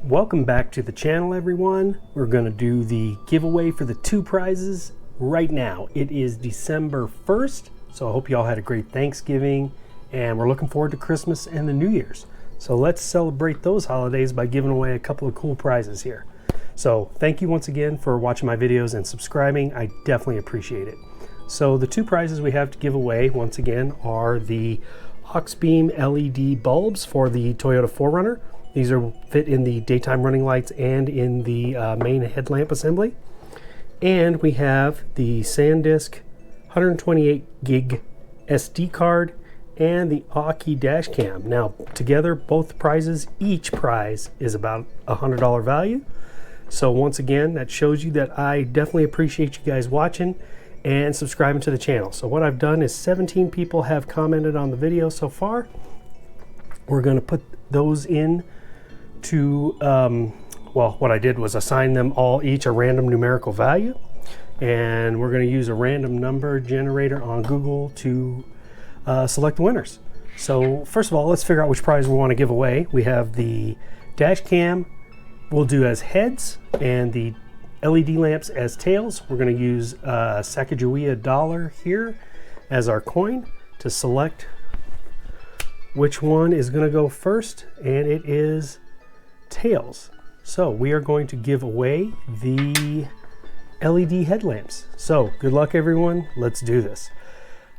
Welcome back to the channel, everyone. We're going to do the giveaway for the 2 prizes right now. It is December 1st, so I hope you all had a great Thanksgiving, and we're looking forward to Christmas and the New Year's. So let's celebrate those holidays by giving away a couple of cool prizes here. So thank you once again for watching my videos and subscribing. I definitely appreciate it. So the 2 prizes we have to give away once again are the AuxBeam LED bulbs for the Toyota 4Runner. These are fit in the daytime running lights and in the main headlamp assembly. And we have the SanDisk 128 gig SD card and the Aukey dash cam. Now together, both prizes, each prize is about $100 value. So once again, that shows you that I definitely appreciate you guys watching and subscribing to the channel. So what I've done is 17 people have commented on the video so far. We're going to put those in to, well, what I did was assign them all each a random numerical value, and we're going to use a random number generator on Google to select the winners. So first of all, let's figure out which prize we want to give away. We have the dash cam we'll do as heads and the LED lamps as tails. We're going to use Sacagawea dollar here as our coin to select which one is going to go first, and it is tails. So we are going to give away the LED headlamps. So good luck, everyone. Let's do this.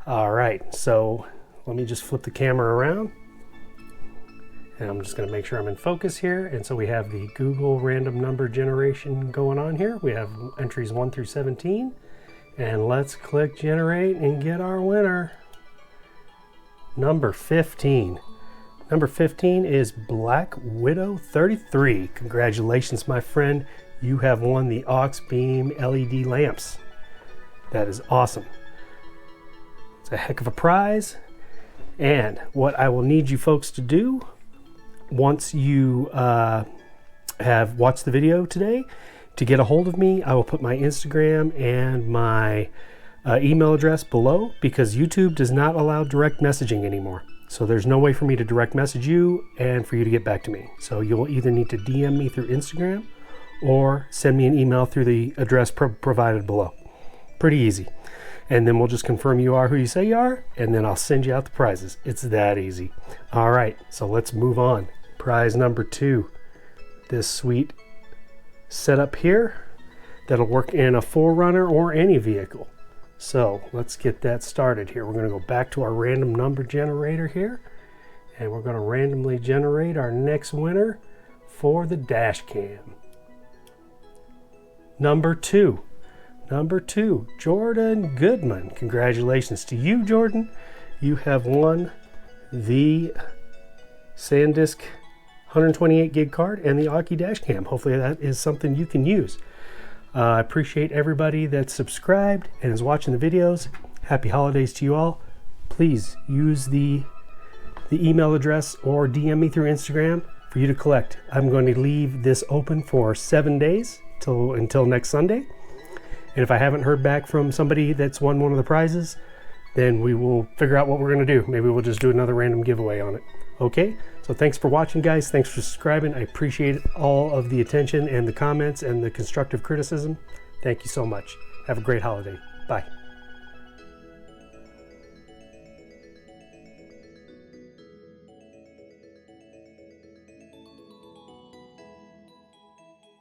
All right, so let me just flip the camera around, and I'm just going to make sure I'm in focus here. And so we have the Google random number generation going on here. We have entries 1 through 17, and let's click generate and get our winner. Number 15. Number 15 is Black Widow 33. Congratulations, my friend. You have won the AuxBeam LED lamps. That is awesome. It's a heck of a prize. And what I will need you folks to do, once you have watched the video today, to get a hold of me, I will put my Instagram and my email address below, because YouTube does not allow direct messaging anymore. So there's no way for me to direct message you and for you to get back to me. So you'll either need to DM me through Instagram or send me an email through the address provided below. Pretty easy. And then we'll just confirm you are who you say you are, and then I'll send you out the prizes. It's that easy. All right, so let's move on. Prize number 2. This sweet setup here that'll work in a 4Runner or any vehicle. So let's get that started here. We're going to go back to our random number generator here, and we're going to randomly generate our next winner for the dash cam. Number 2, Jordan Goodman. Congratulations to you, Jordan. You have won the SanDisk 128 gig card and the Aukey dash cam. Hopefully that is something you can use. I appreciate everybody that's subscribed and is watching the videos. Happy holidays to you all. Please use the email address or DM me through Instagram for you to collect. I'm going to leave this open for 7 days until next Sunday. And if I haven't heard back from somebody that's won one of the prizes, then we will figure out what we're going to do. Maybe we'll just do another random giveaway on it. Okay? So thanks for watching, guys. Thanks for subscribing. I appreciate all of the attention and the comments and the constructive criticism. Thank you so much. Have a great holiday. Bye.